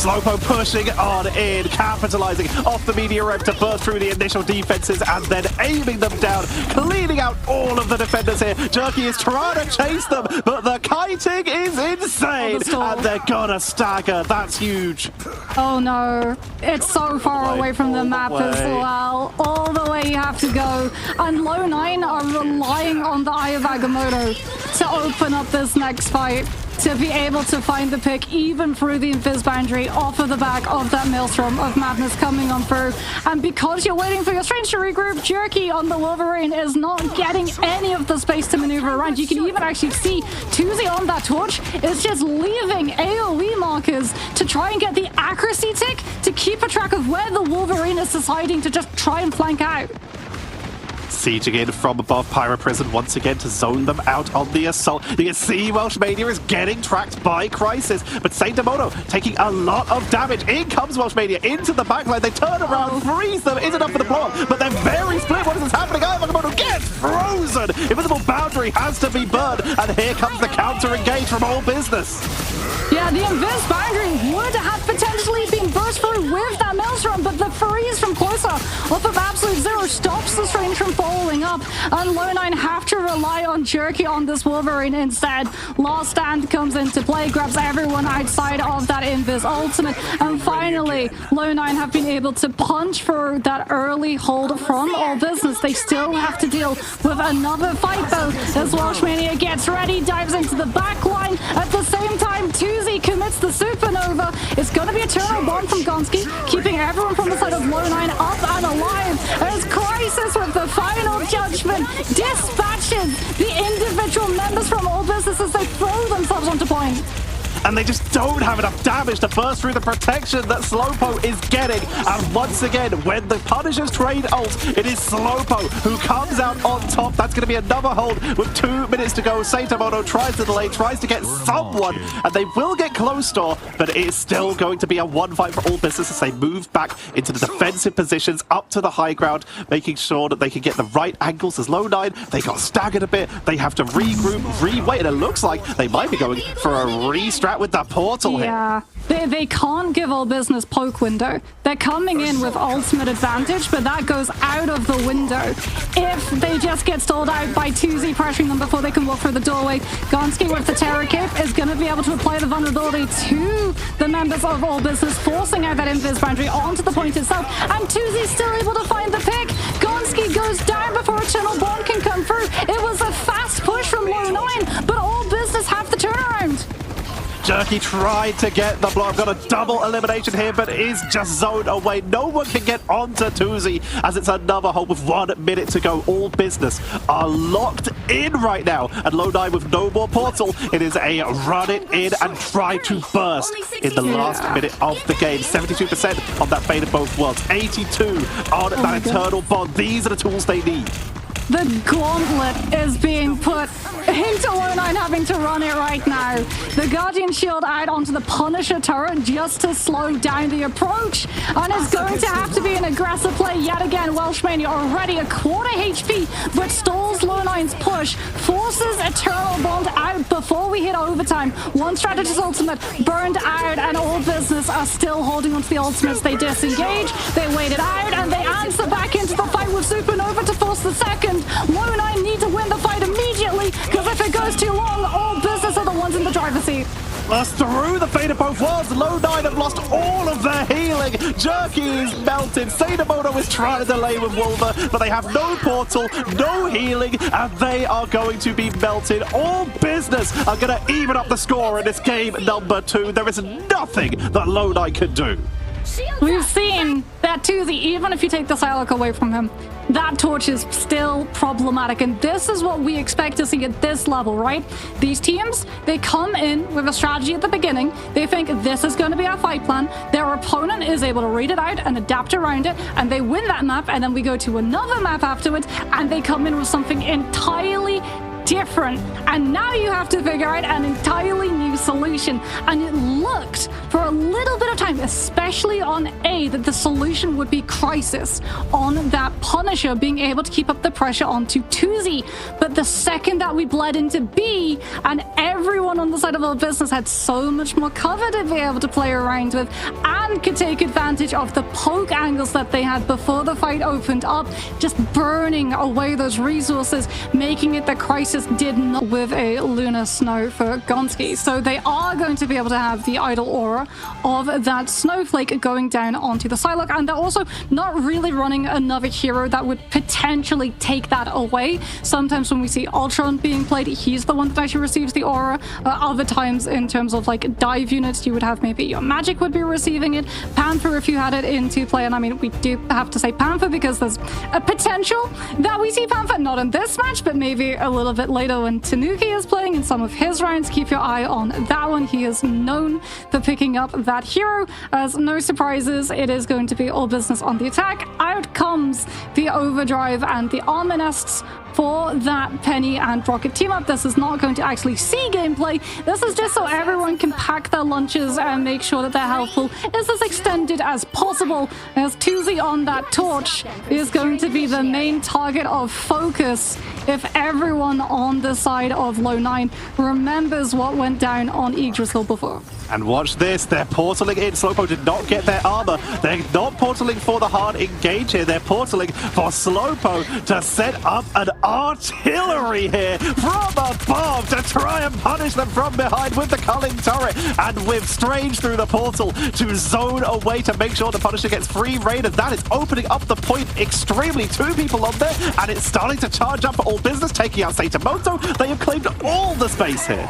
Slowpo pushing on in, capitalizing off the media rep to burst through the initial defenses and then aiming them down, cleaning out all of the defenders here. Jerky is trying to chase them, but the kiting is insane, and they're gonna stagger. That's huge. Oh no, it's so far away from the map as well. All the way you have to go. And Lone9 are relying on the Eye of Agamotto to open up this next fight, to be able to find the pick even through the invis boundary off of the back of that Maelstrom of Madness coming on through. And because you're waiting for your Strange to regroup, Jerky on the Wolverine is not getting any of the space to maneuver around. You can even actually see Tuzi on that torch is just leaving AoE markers to try and get the accuracy tick to keep a track of where the Wolverine is deciding to just try and flank out. Sieging in from above, Pyro Prison once again to zone them out on the assault. You can see Welsh Mania is getting tracked by Crisis, but Saint Emoto taking a lot of damage. In comes Welsh Mania into the backline. They turn around, freeze them. Is enough for the blow, but they're very split. What is happening? Emoto gets frozen. Invisible boundary has to be burned, and here comes the counter engage from all business. Yeah, the invis boundary would have potentially been burst through with that Maelstrom, but the freeze from closer off of Absolute Zero stops the Strange from following up, and Lone9 have to rely on Jerky on this Wolverine instead. Last Stand comes into play, grabs everyone outside of that invis ultimate, and finally Lone9 have been able to punch through that early hold from all business. They still have to deal with another fight though, as Welsh Mania gets ready, dives into the back line. At the same time, Tuzi commits the Supernova. It's going to be Eternal Bond from Gonski, keeping everyone from the side of Lone9 up and alive, as Crisis with the final judgment dispatches the individual members from all businesses. They throw themselves onto point. and they just don't have enough damage to burst through the protection that Slowpo is getting. And once again, when the Punishers trade ult, it is Slowpo who comes out on top. That's going to be another hold with 2 minutes to go. Saitomono tries to delay, tries to get someone, and they will get close door, but it is still going to be a one fight for All Business as they move back into the defensive positions up to the high ground, making sure that they can get the right angles as Low9. They got staggered a bit. They have to regroup, re-wait, and it looks like they might be going for a re-strat with the portal here. Yeah. They can't give All Business poke window. They're coming in with ultimate advantage, but that goes out of the window. If they just get stalled out by 2Z pressuring them before they can walk through the doorway, Gonski with the Terror Cape is going to be able to apply the vulnerability to the members of All Business, forcing out that invis boundary onto the point itself, and 2Z still able to find the pick. Gonski goes down before Eternal Bond can come through. It was a fast push from Low9, but All Business have the turnaround. Jerky tried to get the block, got a double elimination here, but is just zoned away. No one can get onto 2Z as it's another hold with 1 minute to go. All Business are locked in right now, and Low9 with no more portal. It is a run it in and try to burst in the last minute of the game. 72% on that Fate of Both Worlds, 82 on that Eternal Bond. These are the tools they need. The gauntlet is being put into Low9 having to run it right now. The Guardian Shield out onto the Punisher turret just to slow down the approach. And it's going to have to be an aggressive play yet again. Welshmania already a quarter HP, but stalls Low9's push, forces Eternal Bond out before we hit overtime. One strategist ultimate burned out, and All Business are still holding onto the ultimates. They disengage, they wait it out, and they answer back into the fight with Supernova to force the second. Low9 need to win the fight immediately, because if it goes too long, All Business are the ones in the driver's seat. Burst through the Fate of Both Worlds. Low9 have lost all of their healing. Jerky is melted. Saitomono is trying to delay with Wolver, but they have no portal, no healing, and they are going to be melted. All Business are going to even up the score in this game number 2. There is nothing that Low9 can do. We've seen that 2Z, even if you take the Psylocke away from him, that torch is still problematic, and this is what we expect to see at this level, right? These teams, they come in with a strategy at the beginning. They think this is going to be our fight plan. Their opponent is able to read it out and adapt around it, and they win that map, and then we go to another map afterwards, and they come in with something entirely different, and now you have to figure out an entirely new solution. And it looked for a little bit of time, especially on A, that the solution would be Crisis on that Punisher being able to keep up the pressure onto 2Z. But the second that we bled into B, and everyone on the side of All Business had so much more cover to be able to play around with and could take advantage of the poke angles that they had before the fight opened up, just burning away those resources, making it the Crisis did not with a Lunar Snow for Gonski. So they are going to be able to have the idle aura of that Snowflake going down onto the Psylocke, and they're also not really running another hero that would potentially take that away. Sometimes when we see Ultron being played, he's the one that actually receives the aura. Other times in terms of like dive units, you would have maybe your Magic would be receiving it, Panther if you had it into play, and I mean we do have to say Panther because there's a potential that we see Panther not in this match, but maybe a little bit later when Tanuki is playing in some of his rounds. Keep your eye on that one. He is known for picking up that hero. As no surprises, it is going to be All Business on the attack. Out comes the Overdrive and the Armor Nests for that Penny and Rocket team up. This is not going to actually see gameplay. This is just so everyone can pack their lunches and make sure that their health pool is as extended as possible, as 2Z on that torch is going to be the main target of focus if everyone on the side of Low9 remembers what went down on Yggdrasil before. And watch this, they're portaling in. Slowpo did not get their armor. They're not portaling for the hard engage here. They're portaling for Slowpo to set up an artillery here from above to try and punish them from behind with the culling turret, and with Strange through the portal to zone away to make sure the Punisher gets free reign, and that is opening up the point extremely. 2 people on there, and it's starting to charge up for All Business, taking out Saitomono. They have claimed all the space here.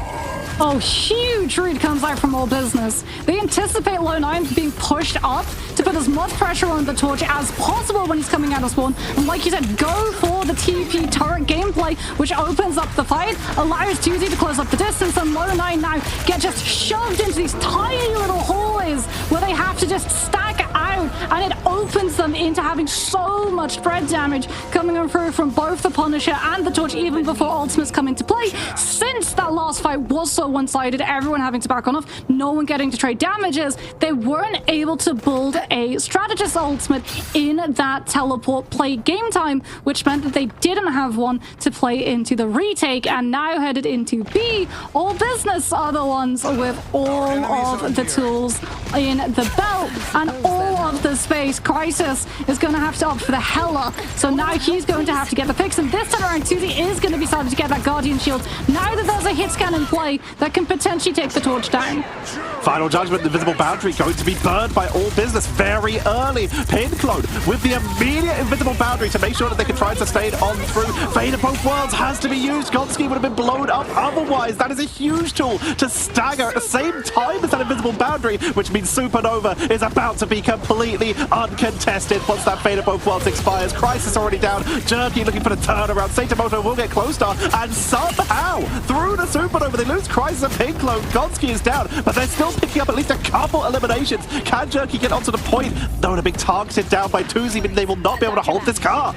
Oh, huge read comes out from All Business. They anticipate Low9 being pushed up to put as much pressure on the Torch as possible when he's coming out of spawn. And like you said, go for the TP turret gameplay, which opens up the fight, allows 2Z to close up the distance, and Low9 now get just shoved into these tiny little hallways where they have to just stack out, and it opens them into having so much spread damage coming through from both the Punisher and the Torch even before ultimates come into play. Since that last fight was so one-sided, everyone having to back on off, no one getting to trade damages, they weren't able to build a strategist ultimate in that teleport play game time, which meant that they didn't have one to play into the retake, and now headed into B. All Business are the ones with all of the tools in the belt and all of the space. Crisis is going to have to opt for the Hela, so now he's going to have to get the picks, and this time around 2Z is going to be starting to get that Guardian Shield now that there's a hit scan in play that can potentially take the Torch down. Final Judgment, the Invisible Boundary going to be burned by All Business very early. Pinclone with the immediate Invisible Boundary to make sure that they can try and sustain on through. Fate of Both Worlds has to be used. Gonski would have been blown up otherwise. That is a huge tool to stagger at the same time as that Invisible Boundary, which means Supernova is about to be completely uncontested once that Fate of Both Worlds expires. Crisis already down. Jerky looking for the turnaround. Saitomoto will get close to her, and somehow through the Supernova they lose Crisis and Pinclone. Gonski is down, but they're still picking up at least a couple eliminations. Can Jerky get onto the point? No, they're being targeted down by 2Z, but they will not be able to hold this car.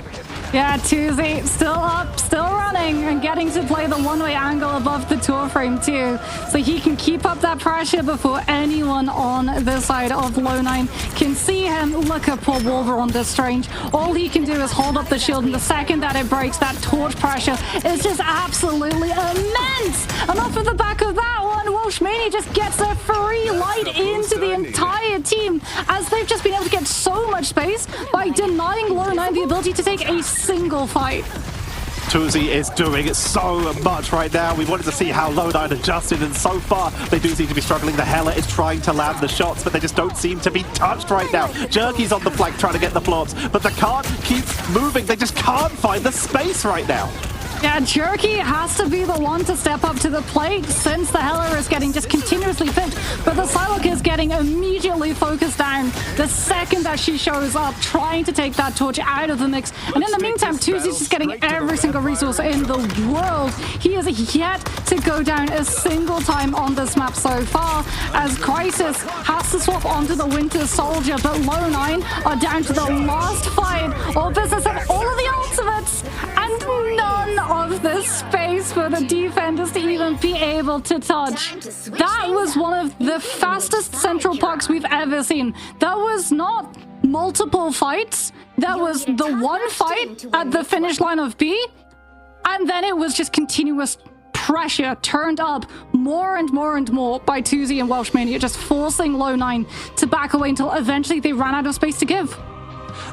Yeah, 2Z still up, still running, and getting to play the one-way angle above the tour frame too. So he can keep up that pressure before anyone on the side of Low9 can see him. Look at poor Wolver on this Strange. All he can do is hold up the shield, and the second that it breaks, that torch pressure is just absolutely immense. And off of the back of that one, Welshmania just gets a free light into the entire team, as they've just been able to get so much space by denying Low9 the ability to take a single fight. 2Z is doing so much right now. We wanted to see how Low9 adjusted, and so far they do seem to be struggling. The Hela is trying to land the shots, but they just don't seem to be touched right now. Jerky's on the flank trying to get the flops, but the cart keeps moving. They just can't find the space right now. Yeah, Jerky has to be the one to step up to the plate since the Hela is getting just continuously picked, but the Psylocke is getting immediately focused down the second that she shows up, trying to take that torch out of the mix. And in the meantime, 2Z is just getting every single resource in the world. He is yet to go down a single time on this map so far, as Crisis has to swap onto the Winter Soldier, but Low9 are down to the last fight. All Business have all of the ultimates, and none of the space for the defenders to even be able to touch. That was one of the fastest central pucks we've ever seen. That was not multiple fights. That was the one fight at the finish line of B, and then it was just continuous pressure turned up more and more and more by 2Z and Welshmania, just forcing Low9 to back away until eventually they ran out of space to give.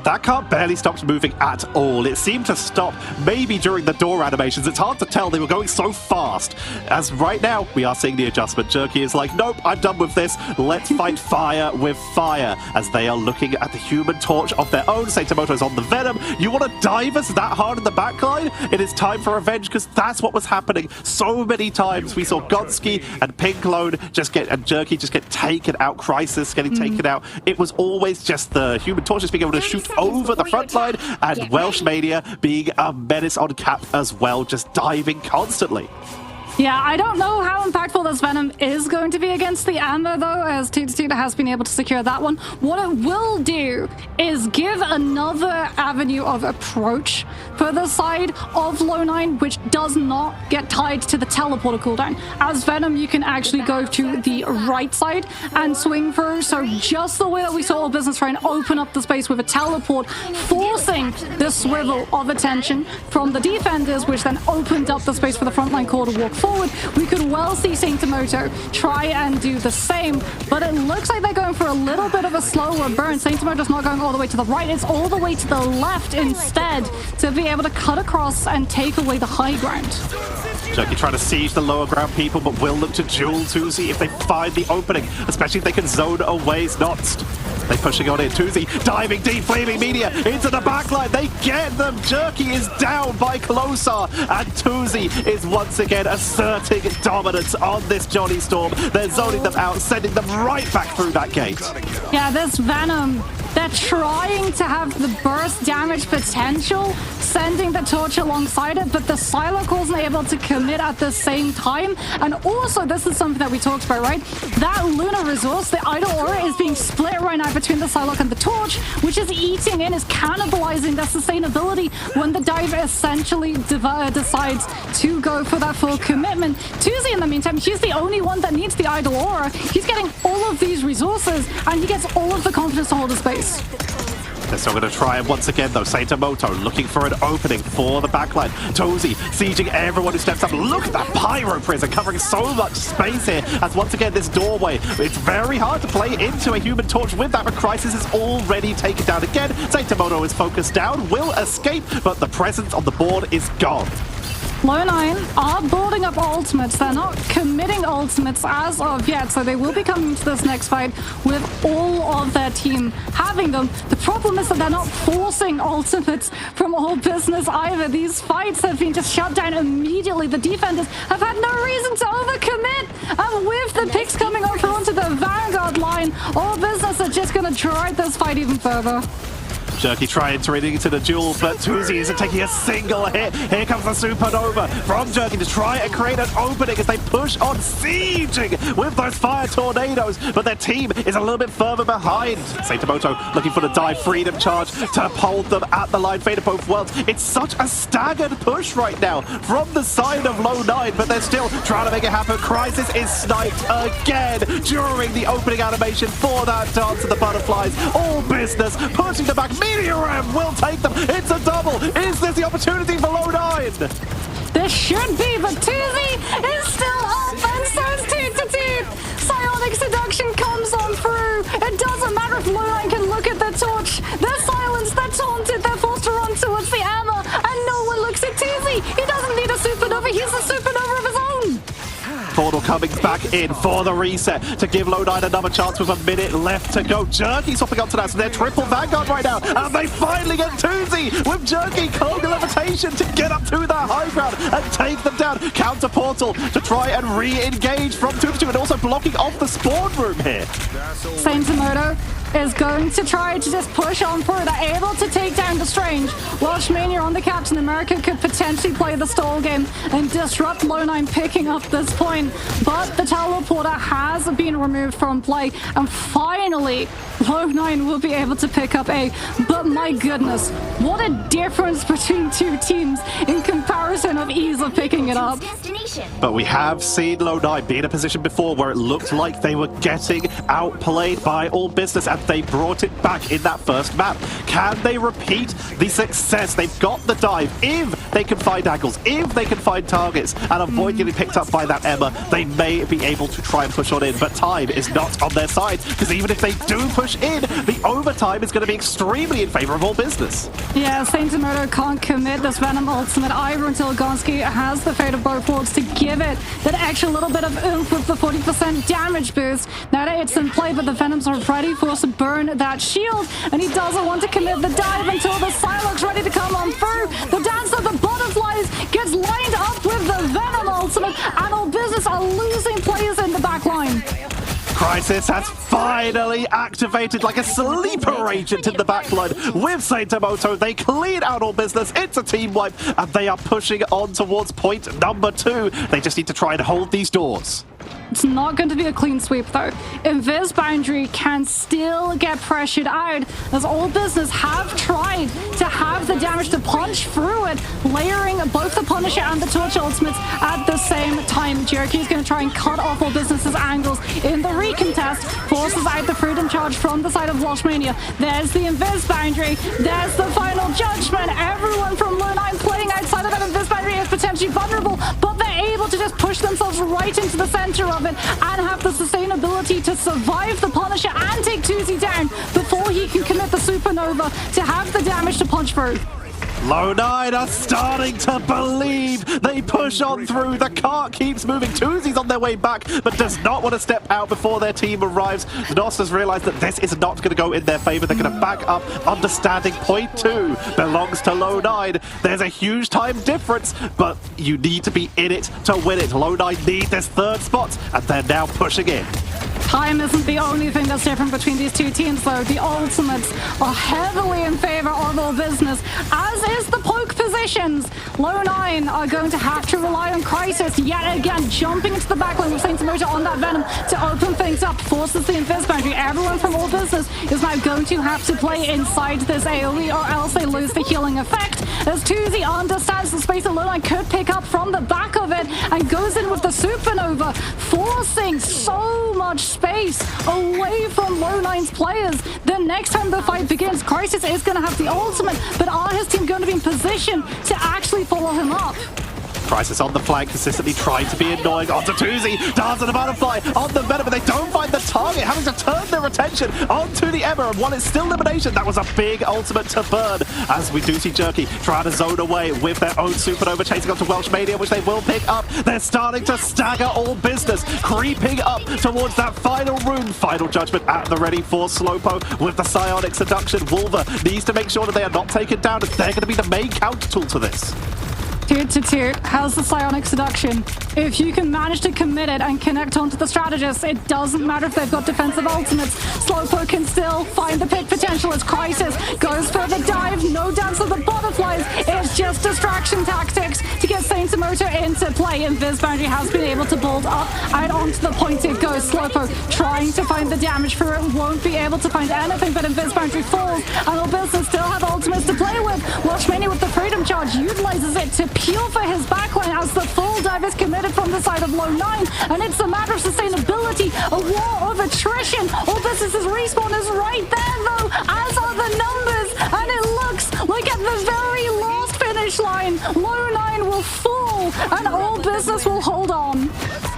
That car barely stopped moving at all. It seemed to stop maybe during the door animations. It's hard to tell. They were going so fast. As right now, we are seeing the adjustment. Jerky is like, nope, I'm done with this. Let's fight fire with fire. As they are looking at the Human Torch of their own. Saitomoto's on the Venom. You want to dive us that hard in the backline? It is time for revenge, because that's what was happening so many times. We saw Gonski and Pinclone and Jerky just get taken out. Crisis getting taken out. It was always just the Human Torch just being able to shoot over the front line, and Welshmania being a menace on cap as well, just diving constantly. Yeah, I don't know how impactful this Venom is going to be against the Amber, though, as Tuta has been able to secure that one. What it will do is give another avenue of approach for the side of Low9, which does not get tied to the teleporter cooldown. As Venom, you can actually go to the right side and swing through, so just the way that we saw All Business try and open up the space with a teleport, forcing the swivel of attention from the defenders, which then opened up the space for the frontline core to walk forward. We could well see Saitomoto try and do the same, but it looks like they're going for a little bit of a slower burn. Saitomoto's not going all the way to the right, it's all the way to the left instead, to be able to cut across and take away the high ground. Jerky trying to siege the lower ground people, but will look to duel 2Z if they find the opening, especially if they can zone away Snotst. They pushing on in. Tuzi diving deep, flaming media into the backline. They get them. Jerky is down by Closar, and Tuzi is once again asserting dominance on this Johnny Storm. They're zoning them out, sending them right back through that gate. Yeah, this Venom, they're trying to have the burst damage potential, sending the torch alongside it, but the Psylocke wasn't able to commit at the same time. And also, this is something that we talked about, right? That Luna resource, the Idol Aura, is being split right now between the Psylocke and the torch, which is eating in, is cannibalizing their sustainability when the dive essentially decides to go for that full commitment. Tuzi, in the meantime, he's the only one that needs the Idol Aura. He's getting all of these resources, and he gets all of the confidence to hold the space. They're still going to try it once again, though. Saitamoto looking for an opening for the backline. Tozy sieging everyone who steps up. Look at that Pyro Prison covering so much space here. As once again, this doorway, it's very hard to play into a Human Torch with that, but Crisis is already taken down again. Saitamoto is focused down, will escape, but the presence on the board is gone. Low9 are boarding up ultimates. They're not committing ultimates as of yet, so they will be coming to this next fight with all of their team having them. The problem is that they're not forcing ultimates from All Business either. These fights have been just shut down immediately. The defenders have had no reason to overcommit, and with the picks coming over onto the Vanguard line, All Business are just going to drive this fight even further. Jerky trying to read into the duel, but Tuzi isn't taking a single hit. Here comes the Supernova from Jerky to try and create an opening as they push on, sieging with those fire tornadoes, but their team is a little bit further behind. Saitamoto looking for the dive freedom charge to hold them at the line. Fate of both worlds. It's such a staggered push right now from the side of Low9, but they're still trying to make it happen. Crisis is sniped again during the opening animation for that Dance of the Butterflies. All Business pushing them back. Meteoram will take them. It's a double. Is this the opportunity for Low9? There should be, but Tuzi is still up, and so it's 2-2. Psionic Seduction comes on through. It doesn't matter if Low9 can look at the torch. They're silenced, they're taunted, they're forced to run towards the Emma, and no one looks at Tuzi. He doesn't need a supernova, he's a supernova of his own. Portal coming back in for the reset to give Low9 another chance with a minute left to go. Jerky swapping up to that, so they're triple Vanguard right now, and they finally get Tuzi with Jerky cloak levitation to get up to the high ground and take them down. Counter Portal to try and re-engage from 2-2, and also blocking off the spawn room here. Saitamoto is going to try to just push on through. They're able to take down the Strange. Welshmania on the Captain America could potentially play the stall game and disrupt Low9 picking up this point. But the teleporter has been removed from play, and finally Low9 will be able to pick up A. But my goodness, what a difference between two teams in comparison of ease of picking it up. But we have seen Low9 be in a position before where it looked like they were getting outplayed by All Business, and they brought it back in that first map. Can they repeat the success? They've got the dive. If they can find angles, if they can find targets and avoid getting picked up by that Emma, they may be able to try and push on in. But time is not on their side, because even if they do push in, the overtime is going to be extremely in favor of All Business. Yeah, Saitamoto can't commit this Venom ultimate either until Gonski has the Fate of both worlds to give it that extra little bit of oomph with the 40% damage boost. Now that it's in play, but the Venoms are ready for us to burn that shield, and he doesn't want to commit the dive until the Psylocke's ready to come on through. The Dance of the Butterflies gets lined up with the Venom ultimate, and All Business are losing players in the back line. Crisis has finally activated like a sleeper agent in the backline with Saitamoto. They clean out All Business. It's a team wipe, and they are pushing on towards point number 2. They just need to try and hold these doors. It's not going to be a clean sweep, though. Invis Boundary can still get pressured out, as All Business have tried to have the damage to punch through it, layering both the Punisher and the Torch ultimates at the same time. Jerky is going to try and cut off All Business's angles in the recontest, forces out the Freedom Charge from the side of Welshmania. There's the Invis Boundary. There's the Final Judgment. Everyone from Low9 playing outside of that Invis Boundary is potentially vulnerable, but they're able to just push themselves right into the center of it and have the sustainability to survive the Punisher and take Tuzi down before he can commit the Supernova to have the damage to punch through. Low9 are starting to believe. They push on through. The cart keeps moving. Tuzi's on their way back, but does not want to step out before their team arrives. Nos has realized that this is not going to go in their favor. They're going to back up, understanding point 2 belongs to Low9. There's a huge time difference, but you need to be in it to win it. Low9 need this 3rd spot, and they're now pushing in. Time isn't the only thing that's different between these two teams, though. The ultimates are heavily in favor of all business, as is the poke positions. Low9 are going to have to rely on Crisis yet again, jumping into the backline with Saint Motor on that Venom to open things up, forces the invis boundary. Everyone from all business is now going to have to play inside this AoE, or else they lose the healing effect, as Tuzi understands the space that Low9 could pick up from the back of it and goes in with the Supernova, forcing so much space away from Low9's players. The next time the fight begins, Crisis is going to have the ultimate, but are his team going to be in position to actually follow him up? Crisis on the flank, consistently trying to be annoying. Onto Tuzi, Dance of the Butterfly on the Venom, but they don't find the target, having to turn their attention onto the Emma, and while it's still elimination, that was a big ultimate to burn, as we do see Jerky trying to zone away with their own Supernova, chasing up to Welsh Mania, which they will pick up. They're starting to stagger all business, creeping up towards that final rune. Final Judgment at the ready for Slowpo with the Psionic Seduction. Wolver needs to make sure that they are not taken down, as they're going to be the main counter tool to this. Toot has the Psionic Seduction. If you can manage to commit it and connect onto the strategist, it doesn't matter if they've got defensive ultimates. Slowpoke can still find the pick potential as Crisis goes for the dive. No Dance of the Butterflies. It's just distraction tactics to get Saint Motor into play. Invis boundary has been able to build up and onto the point it goes. Slowpoke trying to find the damage for it, won't be able to find anything, but Invis boundary falls, and all business still have ultimates to play with. Welsh Mania with the Freedom Charge utilizes it to peel for his backline as the full dive is committed from the side of Low9, and it's a matter of sustainability, a war of attrition. All business's respawn is right there, though, as are the numbers, and it looks like at the very last finish line, Low9 will fall, and all business will hold on.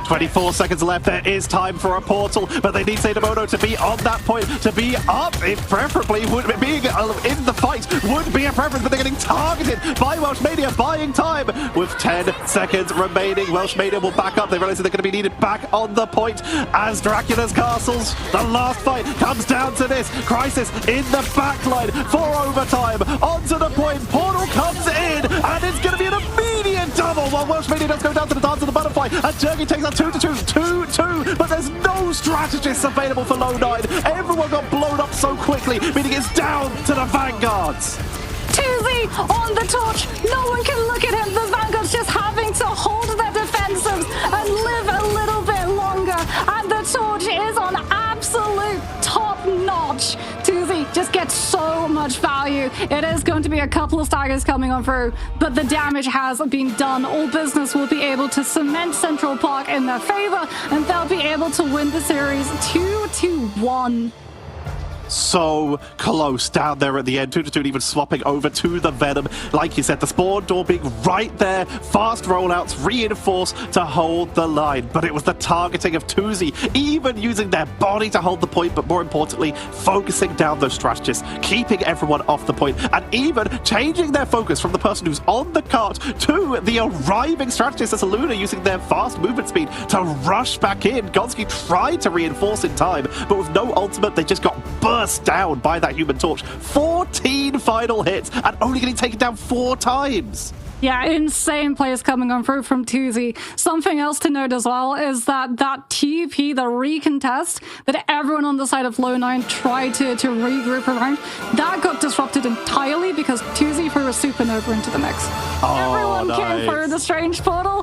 24 seconds left. There is time for a portal, but they need Saitomono to be on that point, to be up, if preferably, being in the fight would be a preference, but they're getting targeted by Welsh Mania, buying time with 10 seconds remaining. Welsh Mania will back up. They realize that they're going to be needed back on the point as Dracula's Castles. The last fight comes down to this. Crisis in the backline for overtime. Onto the point. Portal comes in, and it's going to be an immediate double while Welsh Mania does go down to the Dance of the Butterfly, and Jerky takes out 2-2, but there's no strategists available for Low9. Everyone got blown up so quickly, meaning it's down to the Vanguards. Tuzi on the torch. No one can look at him. The Vanguard's just having to hold their defensives and live a little bit longer. And the torch is on absolute top notch. Tuzi just gets so much value. It is going to be a couple of staggers coming on through, but the damage has been done. All business will be able to cement Central Park in their favor, and they'll be able to win the series 2-1. So close down there at the end. 2-2 even swapping over to the Venom. Like you said, the spawn door being right there. Fast rollouts reinforced to hold the line. But it was the targeting of Tuzi, even using their body to hold the point, but more importantly, focusing down those strategists, keeping everyone off the point, and even changing their focus from the person who's on the cart to the arriving strategist as Luna, using their fast movement speed to rush back in. Gonski tried to reinforce in time, but with no ultimate, they just got burst down by that Human Torch. 14 final hits and only getting taken down 4 times. Yeah, insane plays coming on through from Tuzi. Something else to note as well is that TP, the recontest that everyone on the side of Low9 tried to regroup around, that got disrupted entirely because Tuzi threw a Supernova into the mix. Oh, everyone nice. came through the strange portal,